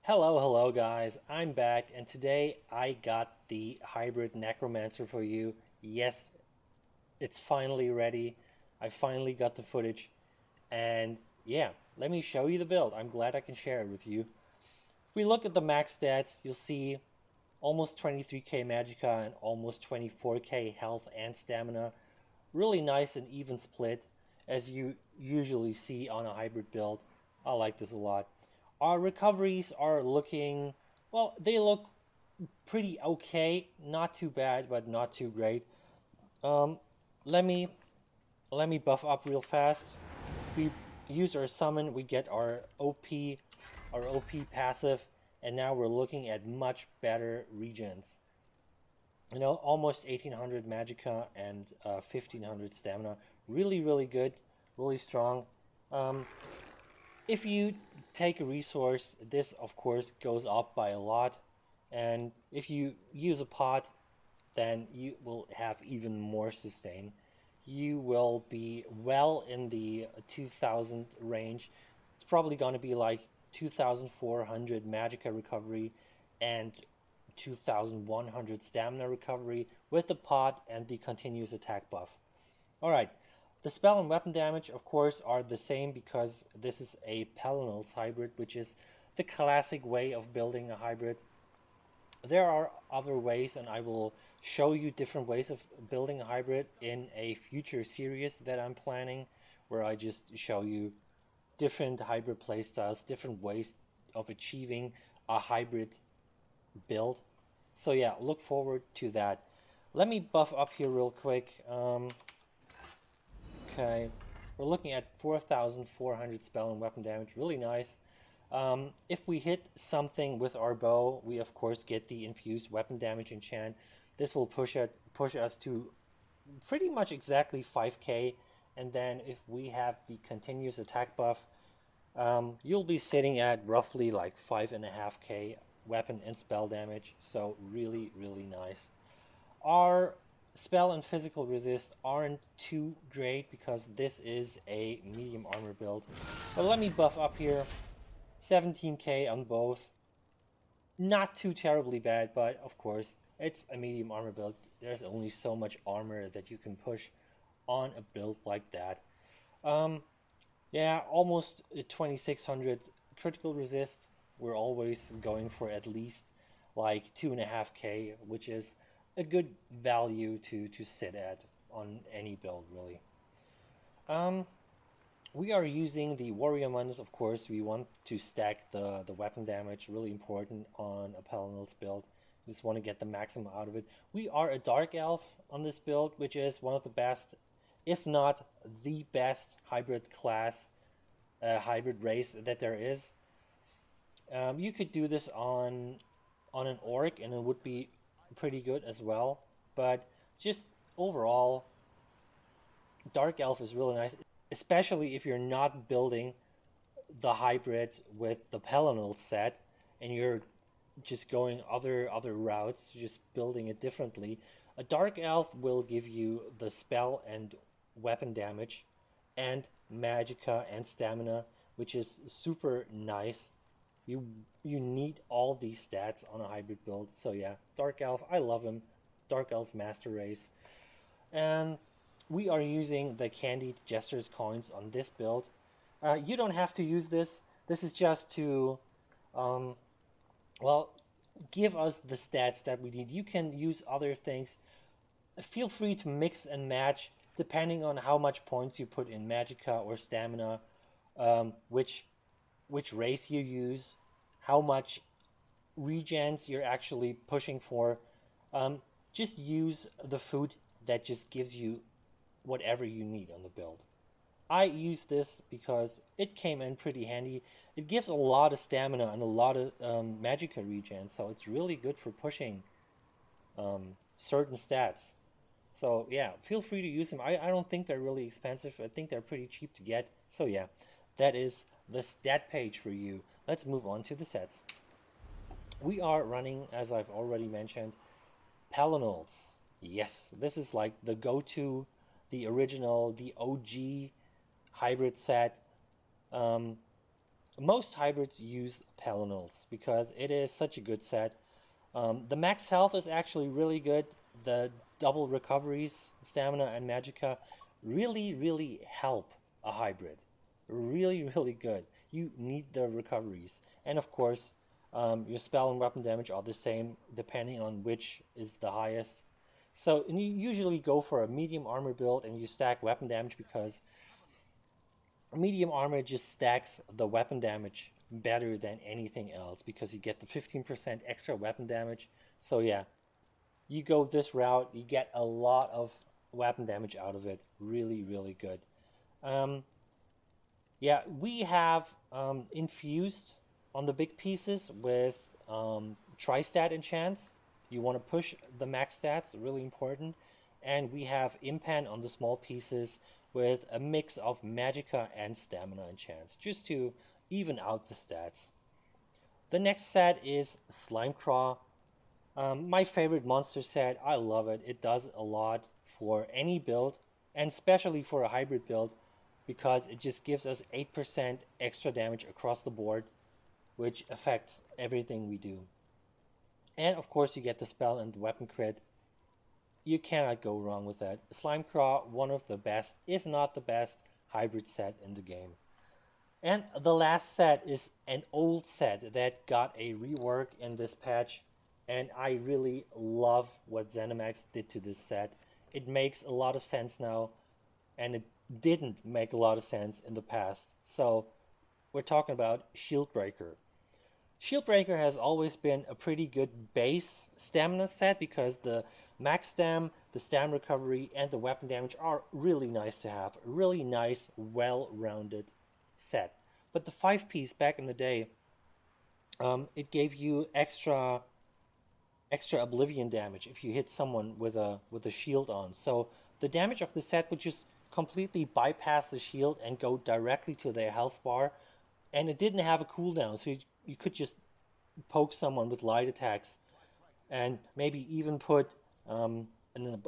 Hello guys, I'm back and today I got the hybrid Necromancer for you. Yes, it's finally ready. I finally got the footage and yeah, let me show you the build. I'm glad I can share it with you. If we look at the max stats, you'll see almost 23k magicka and almost 24k health and stamina. Really nice and even split as you usually see on a hybrid build. I like this a lot. Our recoveries are looking, well, they look pretty okay. Not too bad, but not too great. Um, let me let me buff up real fast. We use our summon, we get our OP passive, and now we're looking at much better regens. Almost 1800 magicka and 1500 stamina. Really, really good, really strong. Um, if you take a resource, this of course goes up by a lot, and if you use a pot, then you will have even more sustain. You will be well in the 2000 range. It's probably going to be like 2400 magicka recovery and 2100 stamina recovery with the pot and the continuous attack buff. Alright, the spell and weapon damage, of course, are the same because this is a Palinals hybrid, which is the classic way of building a hybrid. There are other ways, and I will show you different ways of building a hybrid in a future series that I'm planning, where I just show you different hybrid playstyles, different ways of achieving a hybrid build. So yeah, look forward to that. Let me buff up here real quick. Okay, we're looking at 4,400 spell and weapon damage. Really nice. If we hit something with our bow, we of course get the infused weapon damage enchant. This will push us to pretty much exactly 5k. And then if we have the continuous attack buff, you'll be sitting at roughly like 5.5k weapon and spell damage. So really, really nice. Our spell and physical resist aren't too great because this is a medium armor build. But let me buff up here. 17k on both. Not too terribly bad, but of course, it's a medium armor build. There's only so much armor that you can push on a build like that. Um, yeah, almost 2600 critical resist. We're always going for at least like 2.5k, which is a good value to sit at on any build, really. Um, we are using the warrior ones, of course. We want to stack the weapon damage, really important on a Palinals build. We just want to get the maximum out of it. We are a dark elf on this build, which is one of the best, if not the best hybrid class, hybrid race that there is. You could do this on an orc and it would be pretty good as well. But just overall, dark elf is really nice, especially if you're not building the hybrid with the Palinal set and you're just going other routes, just building it differently. A dark elf will give you the spell and weapon damage and magicka and stamina, which is super nice. You you need all these stats on a hybrid build. So yeah, dark elf, I love him. Dark elf master race. And we are using the candied jesters coins on this build. You don't have to use this. This is just to, um, well, give us the stats that we need. You can use other things. Feel free to mix and match depending on how much points you put in magicka or stamina, which race you use, how much regens you're actually pushing for. Um, just use the food that just gives you whatever you need on the build. I use this because it came in pretty handy. It gives a lot of stamina and a lot of magicka regen, so it's really good for pushing certain stats. So yeah, feel free to use them. I don't think they're really expensive. I think they're pretty cheap to get. So yeah, that is the stat page for you. Let's move on to the sets. We are running, as I've already mentioned, Palinals. Yes, this is like the go-to, the original, the OG hybrid set. Um, most hybrids use Palinals because it is such a good set. The max health is actually really good. The double recoveries, stamina and magicka, really help a hybrid. Really good. You need the recoveries. And of course, your spell and weapon damage are the same depending on which is the highest. So and you usually go for a medium armor build and you stack weapon damage because medium armor just stacks the weapon damage better than anything else because you get the 15% extra weapon damage. So yeah, you go this route, you get a lot of weapon damage out of it. Really good. Um, yeah, we have infused on the big pieces with tri-stat enchants. You want to push the max stats, really important. And we have impan on the small pieces with a mix of magicka and stamina enchants, just to even out the stats. The next set is Slimecraw. My favorite monster set. I love it. It does a lot for any build, and especially for a hybrid build, because it just gives us 8% extra damage across the board, which affects everything we do. And of course, you get the spell and weapon crit. You cannot go wrong with that. Slimecraw, one of the best, if not the best, hybrid set in the game. And the last set is an old set that got a rework in this patch, and I really love what ZeniMax did to this set. It makes a lot of sense now, and it didn't make a lot of sense in the past. So we're talking about Shieldbreaker. Shieldbreaker has always been a pretty good base stamina set because the max stam, the stam recovery, and the weapon damage are really nice to have. A really nice, well-rounded set. But the 5-piece back in the day, it gave you extra oblivion damage if you hit someone with a shield on. So the damage of the set would just completely bypass the shield and go directly to their health bar, and it didn't have a cooldown, so you could just poke someone with light attacks, and maybe even put an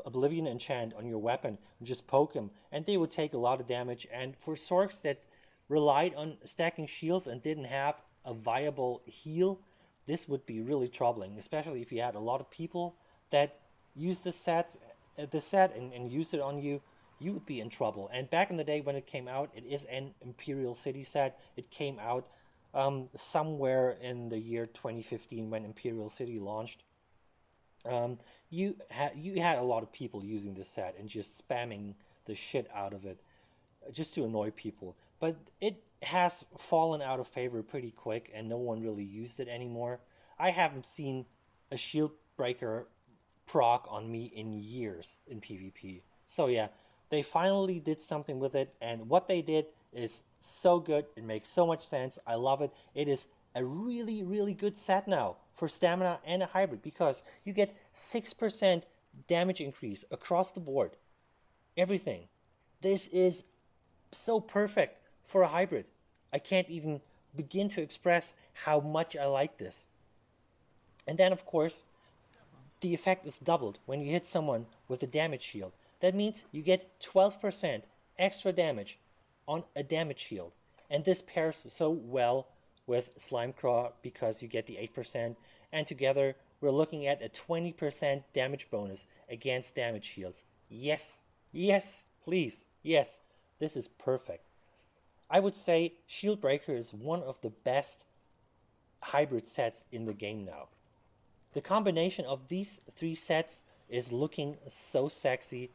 oblivion enchant on your weapon and just poke them, and they would take a lot of damage. And for Sorks that relied on stacking shields and didn't have a viable heal, this would be really troubling, especially if you had a lot of people that use the set and use it on you. You would be in trouble. And back in the day when it came out, it is an Imperial City set. It came out somewhere in the year 2015 when Imperial City launched. You had a lot of people using this set and just spamming the shit out of it just to annoy people. But it has fallen out of favor pretty quick, and no one really used it anymore. I haven't seen a shield breaker proc on me in years in PvP. So yeah, they finally did something with it, and what they did is so good. It makes so much sense. I love it. It is a really good set now for stamina and a hybrid because you get 6% damage increase across the board. Everything. This is so perfect for a hybrid. I can't even begin to express how much I like this. And then, of course, the effect is doubled when you hit someone with a damage shield. That means you get 12% extra damage on a damage shield. And this pairs so well with Slimecraw because you get the 8%. And together, we're looking at a 20% damage bonus against damage shields. Yes, please, yes, this is perfect. I would say Shieldbreaker is one of the best hybrid sets in the game now. The combination of these 3 sets is looking so sexy.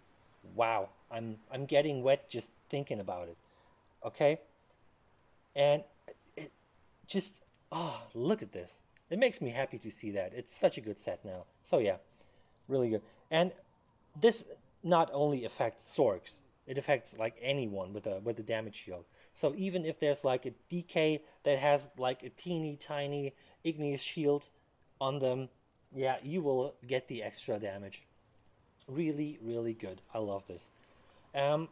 Wow, I'm getting wet just thinking about it. Okay? And it just, look at this. It makes me happy to see that. It's such a good set now. So yeah, really good. And this not only affects Sorks, it affects like anyone with a damage shield. So even if there's like a DK that has like a teeny tiny igneous shield on them, yeah, you will get the extra damage. Really good. I love this. Um,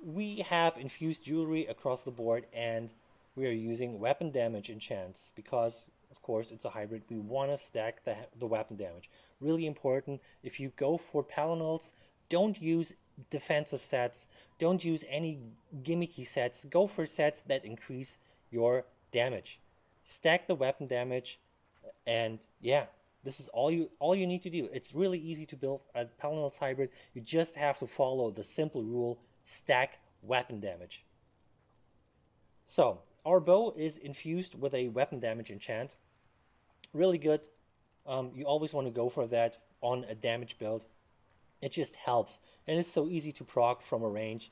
we have infused jewelry across the board, and we are using weapon damage enchants because, of course, it's a hybrid. We want to stack the weapon damage. Really important. If you go for Palinals, don't use defensive sets. Don't use any gimmicky sets. Go for sets that increase your damage. Stack the weapon damage, and yeah, this is all you need to do. It's really easy to build a Paladin's hybrid. You just have to follow the simple rule: stack weapon damage. So our bow is infused with a weapon damage enchant. Really good. You always want to go for that on a damage build. It just helps, and it's so easy to proc from a range.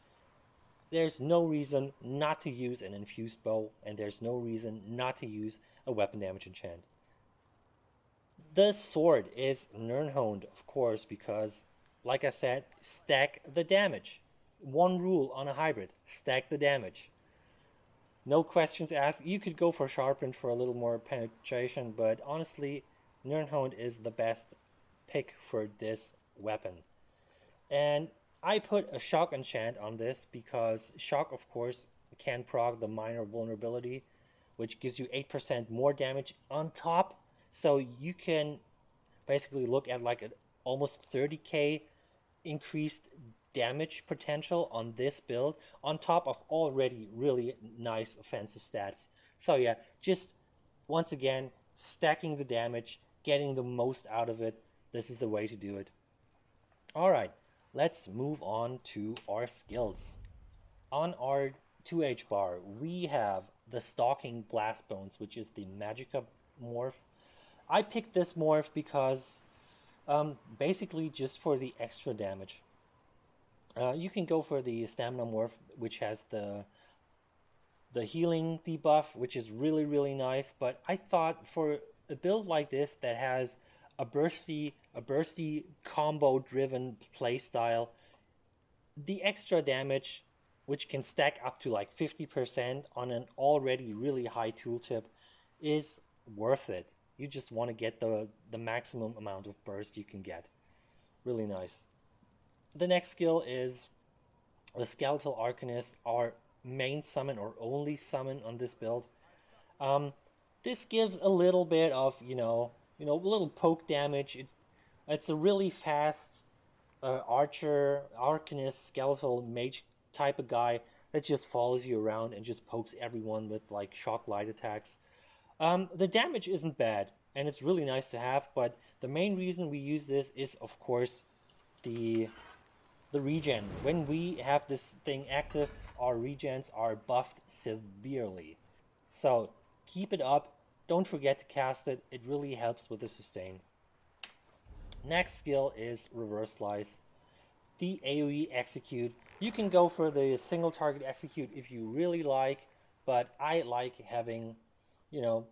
There's no reason not to use an infused bow, and there's no reason not to use a weapon damage enchant. The sword is Nirnhoned, of course, because, like I said, stack the damage. One rule on a hybrid: stack the damage. No questions asked. You could go for Sharpened for a little more penetration, but honestly, Nirnhoned is the best pick for this weapon. And I put a Shock enchant on this because Shock, of course, can proc the minor vulnerability, which gives you 8% more damage on top. So you can basically look at like an almost 30k increased damage potential on this build on top of already really nice offensive stats. So yeah, just once again, stacking the damage, getting the most out of it. This is the way to do it. All right, let's move on to our skills. On our 2H bar, we have the Stalking Blast Bones, which is the Magicka morph. I picked this morph because basically just for the extra damage. You can go for the Stamina morph, which has the healing debuff, which is really, really nice. But I thought for a build like this that has a bursty combo-driven playstyle, the extra damage, which can stack up to like 50% on an already really high tooltip, is worth it. You just want to get the maximum amount of burst you can get. Really nice. The next skill is the Skeletal Arcanist, our main summon or only summon on this build. This gives a little bit of, a little poke damage. It's a really fast archer, arcanist, skeletal mage type of guy that just follows you around and just pokes everyone with like shock light attacks. The damage isn't bad, and it's really nice to have, but the main reason we use this is, of course, the regen. When we have this thing active, our regens are buffed severely. So keep it up. Don't forget to cast it. It really helps with the sustain. Next skill is Reverse Slice. The AoE Execute. You can go for the single target execute if you really like, but I like having, a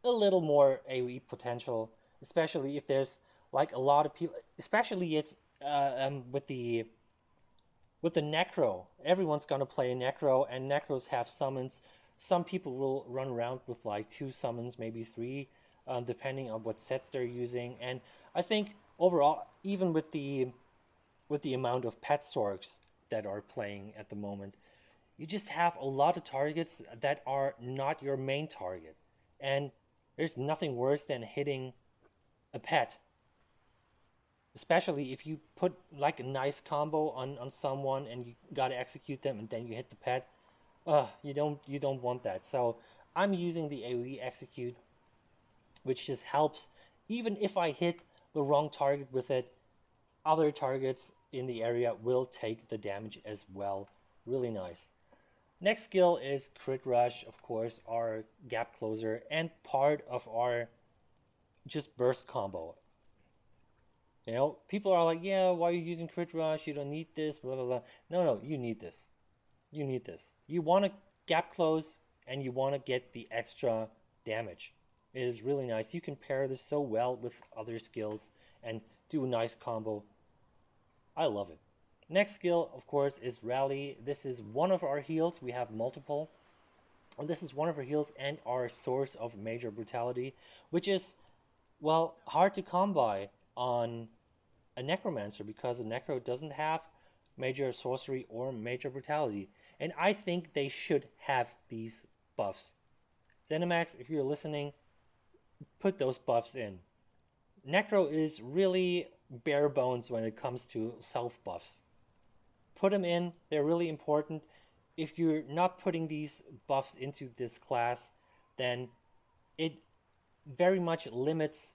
little more AoE potential, especially if there's like a lot of people, especially it's with the necro. Everyone's gonna play a necro, and necros have summons. Some people will run around with like 2 summons, maybe 3, depending on what sets they're using. And I think overall, even with the amount of pet storks that are playing at the moment, you just have a lot of targets that are not your main target. And there's nothing worse than hitting a pet. Especially if you put like a nice combo on someone and you gotta execute them and then you hit the pet. You don't want that. So I'm using the AoE execute, which just helps. Even if I hit the wrong target with it, other targets in the area will take the damage as well. Really nice. Next skill is Crit Rush, of course, our gap closer and part of our just burst combo. People are like, yeah, why are you using Crit Rush? You don't need this, blah, blah, blah. No, you need this. You need this. You want to gap close and you want to get the extra damage. It is really nice. You can pair this so well with other skills and do a nice combo. I love it. Next skill, of course, is Rally. This is one of our heals. We have multiple. And this is one of our heals and our source of major brutality, which is, well, hard to come by on a Necromancer because a Necro doesn't have major sorcery or major brutality. And I think they should have these buffs. Zenimax, if you're listening, put those buffs in. Necro is really bare bones when it comes to self buffs. Put them in, they're really important. if you're not putting these buffs into this class, then it very much limits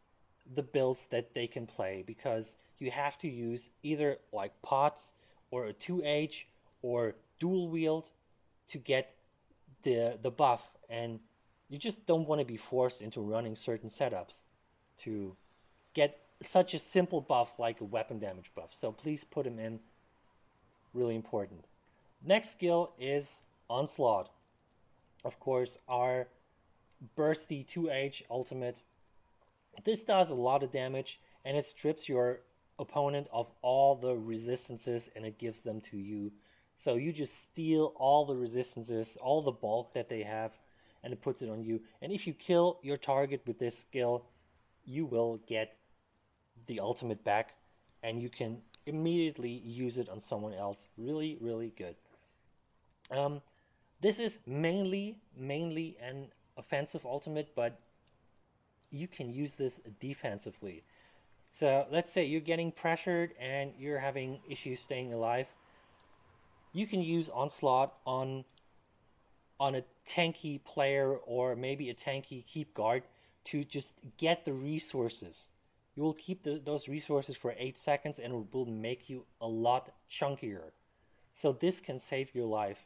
the builds that they can play, because you have to use either like pots or a 2H or dual wield to get the buff, and you just don't want to be forced into running certain setups to get such a simple buff like a weapon damage buff. So please put them in, really important. Next skill is Onslaught. Of course, our bursty 2H ultimate. This does a lot of damage, and it strips your opponent of all the resistances and it gives them to you. So you just steal all the resistances, all the bulk that they have, and it puts it on you. And if you kill your target with this skill, you will get the ultimate back, and you can immediately use it on someone else. Really, really good. This is mainly an offensive ultimate, but you can use this defensively. So let's say you're getting pressured and you're having issues staying alive. You can use Onslaught on a tanky player or maybe a tanky keep guard to just get the resources. You will keep those resources for 8 seconds and it will make you a lot chunkier. So this can save your life.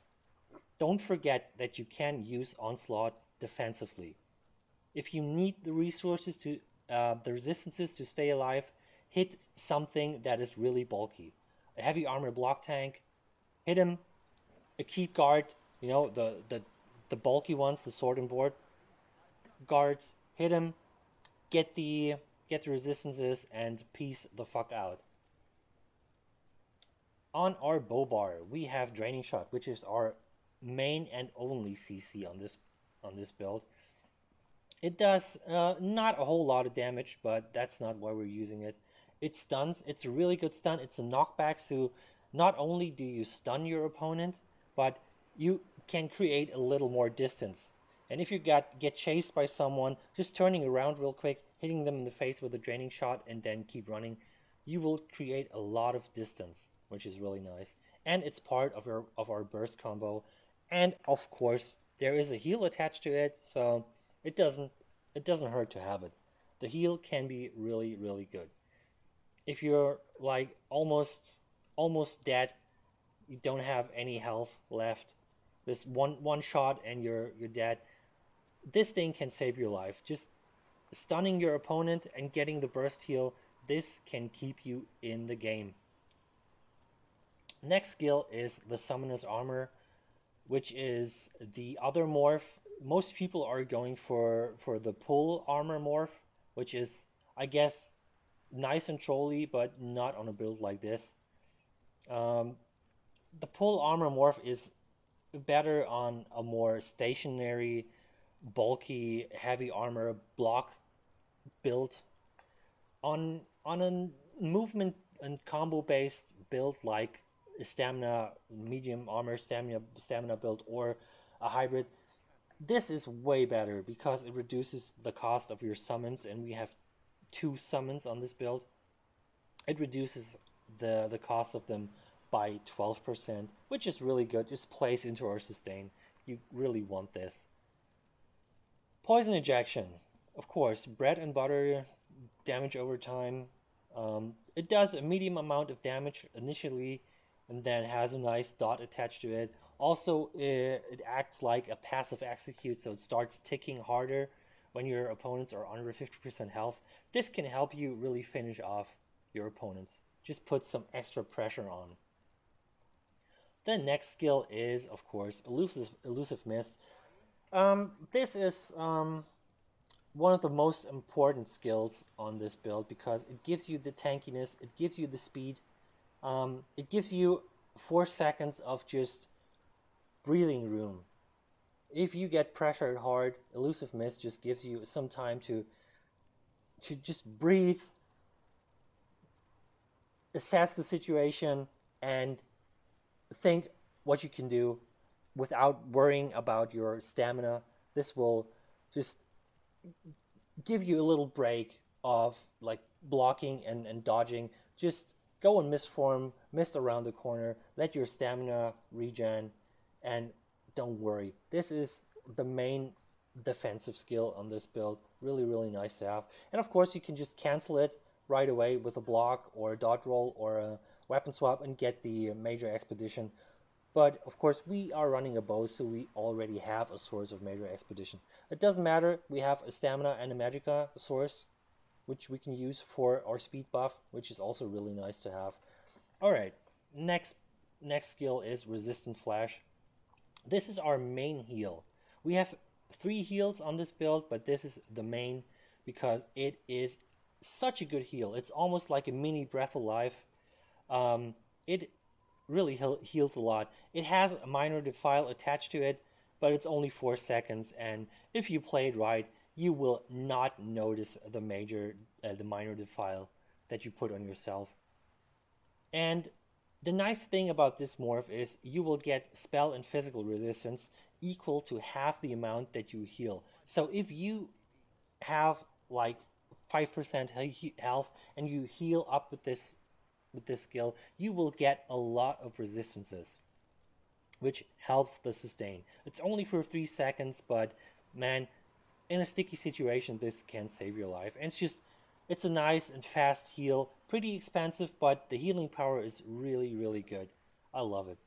Don't forget that you can use Onslaught defensively. If you need the resources to the resistances to stay alive, hit something that is really bulky. A heavy armor block tank, hit him. A keep guard, you know, the bulky ones, the sword and board guards, hit him. Get the resistances and peace the fuck out. On our bow bar, we have Draining Shot, which is our main and only CC on this build. It does not a whole lot of damage, but that's not why we're using it. It stuns. It's a really good stun. It's a knockback, so not only do you stun your opponent, but you can create a little more distance. And if you get chased by someone, just turning around real quick, hitting them in the face with a Draining Shot, and then keep running, you will create a lot of distance, which is really nice. And it's part of our burst combo. And of course, there is a heal attached to it, so it doesn't hurt to have it. The heal can be really, really good. If you're like almost dead, you don't have any health left, this one shot and you're dead, this thing can save your life. Just stunning your opponent and getting the burst heal, this can keep you in the game. Next skill is the Summoner's Armor, which is the other morph. Most people are going for the pull armor morph, which is, I guess, nice and trolly, but not on a build like this. The pull armor morph is better on a more stationary, bulky, heavy armor block build. On a movement and combo based build like stamina, medium armor, stamina build, or a hybrid, this is way better because it reduces the cost of your summons, and we have 2 summons on this build. It reduces the cost of them by 12%, which is really good. Just plays into our sustain. You really want this. Poison Ejection. Of course, bread and butter, damage over time. It does a medium amount of damage initially, and then has a nice dot attached to it. Also, it acts like a passive execute, so it starts ticking harder when your opponents are under 50% health. This can help you really finish off your opponents. Just put some extra pressure on. The next skill is, of course, Elusive Mist. This is one of the most important skills on this build because it gives you the tankiness, it gives you the speed, it gives you 4 seconds of just breathing room. If you get pressured hard, Elusive Mist just gives you some time to just breathe, assess the situation, and think what you can do without worrying about your stamina. This will just give you a little break of like blocking and dodging. Just go in mist form, mist around the corner, let your stamina regen, And don't worry, this is the main defensive skill on this build. Really, really nice to have. And of course, you can just cancel it right away with a block or a dodge roll or a weapon swap and get the major expedition. But of course, we are running a bow, so we already have a source of major expedition. It doesn't matter, we have a stamina and a magicka source, which we can use for our speed buff, which is also really nice to have. Alright, next skill is resistant flash. This is our main heal. We have 3 heals on this build, but this is the main because it is such a good heal. It's almost like a mini breath of life. It really heals a lot. It has a minor defile attached to it, but it's only 4 seconds, and if you play it right, you will not notice the minor defile that you put on yourself. And the nice thing about this morph is you will get spell and physical resistance equal to half the amount that you heal. So if you have like 5% health and you heal up with this skill, you will get a lot of resistances, which helps the sustain. It's only for 3 seconds, but man, in a sticky situation, this can save your life. And it's a nice and fast heal. Pretty expensive, but the healing power is really, really good. I love it.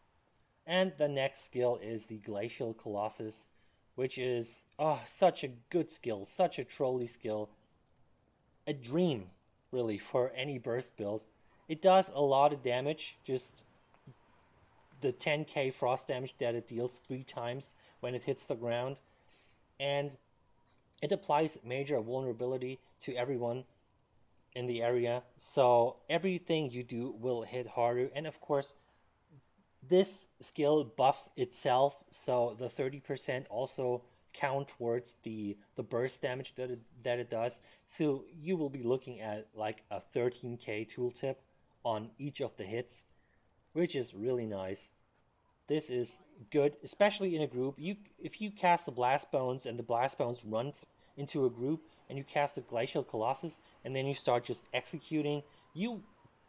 And the next skill is the Glacial Colossus, which is such a good skill, such a trolley skill. A dream, really, for any burst build. It does a lot of damage, just the 10k frost damage that it deals 3 times when it hits the ground. And it applies major vulnerability to everyone in the area, so everything you do will hit harder. And of course, this skill buffs itself, so the 30% also count towards the burst damage that it does. So you will be looking at like a 13k tooltip on each of the hits, which is really nice. This is good, especially in a group. If you cast the Blast Bones and the Blast Bones runs into a group, and you cast the Glacial Colossus, and then you start just executing, you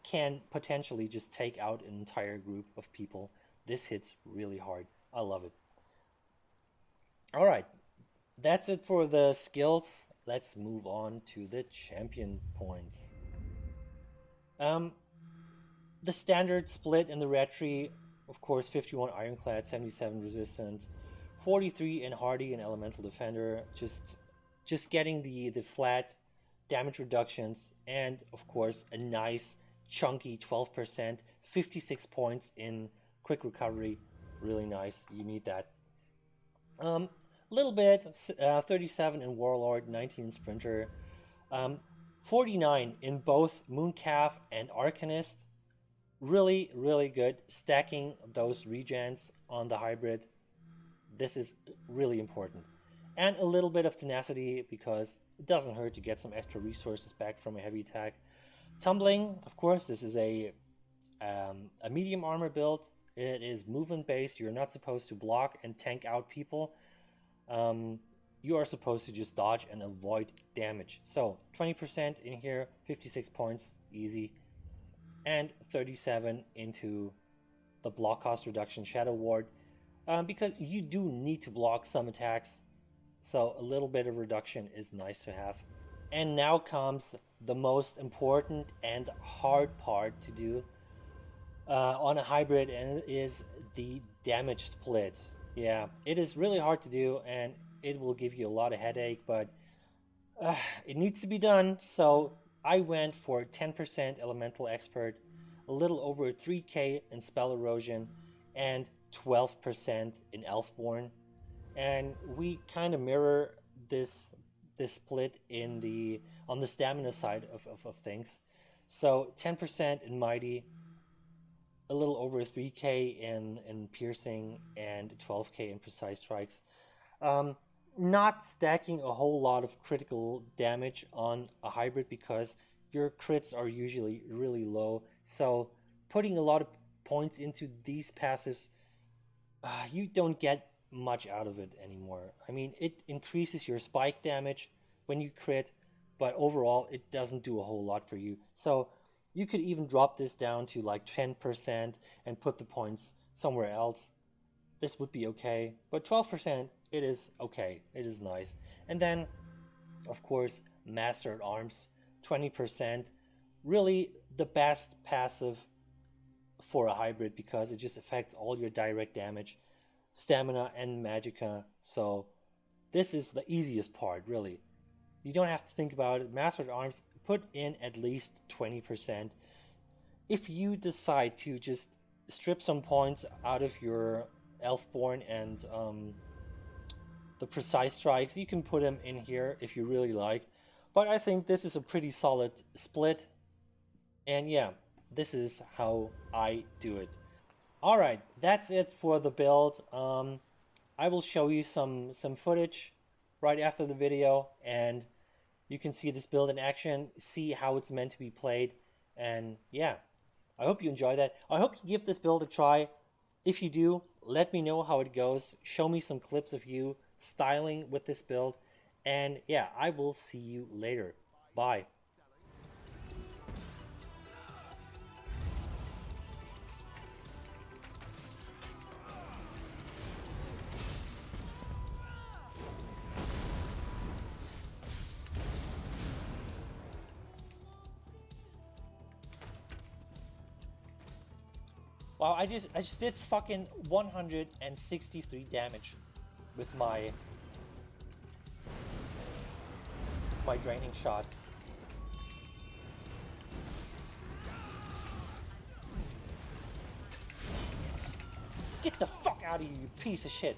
can potentially just take out an entire group of people. This hits really hard. I love it. Alright, that's it for the skills. Let's move on to the champion points. The standard split in the red tree, of course, 51 Ironclad, 77 Resistant, 43 in Hardy and Elemental Defender, just getting the flat damage reductions, and of course a nice chunky 12%, 56 points in quick recovery. Really nice, you need that. Little bit, 37 in Warlord, 19 in Sprinter, 49 in both Mooncalf and Arcanist. Really, really good, stacking those regens on the hybrid. This is really important. And a little bit of tenacity, because it doesn't hurt to get some extra resources back from a heavy attack. Tumbling, of course, this is a medium armor build. It is movement based. You're not supposed to block and tank out people. You are supposed to just dodge and avoid damage. So 20% in here, 56 points, easy. And 37 into the block cost reduction Shadow Ward, because you do need to block some attacks. So a little bit of reduction is nice to have. And now comes the most important and hard part to do on a hybrid, and it is the damage split. Yeah, it is really hard to do, and it will give you a lot of headache, but it needs to be done. So I went for 10% Elemental Expert, a little over 3k in Spell Erosion, and 12% in Elfborn. And we kind of mirror this split on the stamina side of things. So 10% in Mighty, a little over 3k in Piercing, and 12k in Precise Strikes. Not stacking a whole lot of critical damage on a hybrid because your crits are usually really low. So putting a lot of points into these passives, you don't get much out of it anymore. I mean, it increases your spike damage when you crit, but overall it doesn't do a whole lot for you. So you could even drop this down to like 10% and put the points somewhere else. this would be okay. But 12%, it is okay. It is nice. And then, of course, Master at Arms, 20%. Really the best passive for a hybrid because it just affects all your direct damage, stamina, and magicka. So this is the easiest part, really. You don't have to think about it. Master at Arms, put in at least 20%. If you decide to just strip some points out of your Elfborn and the precise strikes, you can put them in here if you really like. But I think this is a pretty solid split. And yeah, this is how I do it. Alright, that's it for the build. I will show you some footage right after the video, and you can see this build in action, see how it's meant to be played, and yeah, I hope you enjoy that. I hope you give this build a try. If you do, let me know how it goes. Show me some clips of you styling with this build, and yeah, I will see you later. Bye. Wow, I just did fucking 163 damage with my draining shot. Get the fuck out of here, you piece of shit.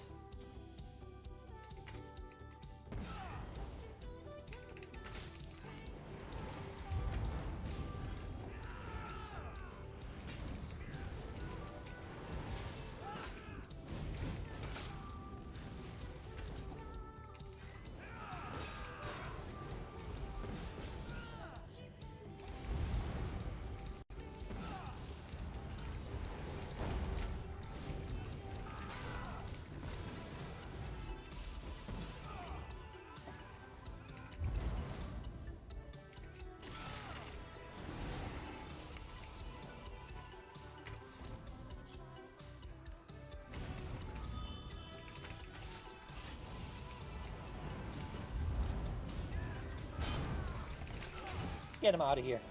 Get him out of here.